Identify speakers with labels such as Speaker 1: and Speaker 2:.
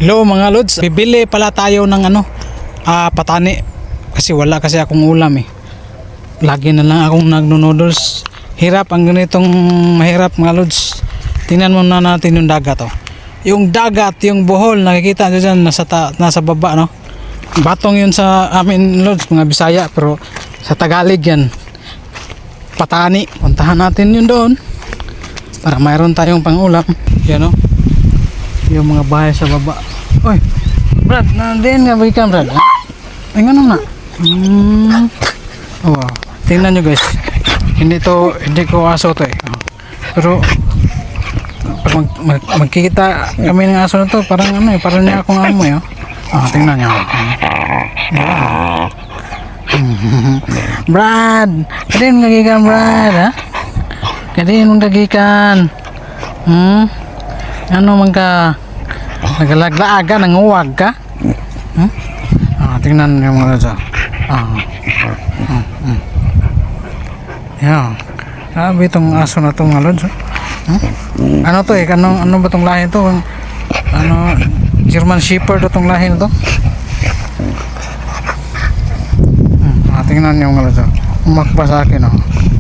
Speaker 1: Hello mga lods, bibili pala tayo ng patani kasi wala kasi akong ulam eh. Lagi na lang akong nagno-noodles. Hirap ang ganitong mahirap mga lods. Tingnan muna natin yung dagat oh. Yung dagat, yung Bohol, nakikita nyo dyan nasa baba no. Batong yun sa amin lods, mga Bisaya, pero sa Tagalog yan patani. Puntahan natin yun doon para mayroon tayong pangulam. Yan oh, yung mga bahay sa baba. Oy, Brad, nandiyan nga ba Brad? Ay, nga na. Oh, tingnan nyo guys. Hindi ko aso to eh. Pero pag magkikita kami ng aso na to, parang parang niya akong amoy oh. Tingnan nyo. Brad, kadin mong gagikan Brad ha? Kadin mong gagikan. Ano man ka? Nagalaglaga, nanguwag ka? Tingnan yung mga dyan. Yan. Grabe itong aso na itong mga lods. Ano to eh? Ano ba itong lahi ito? German Shepherd itong lahi na ito? Tingnan yung mga lods. Umakba sa akin oh.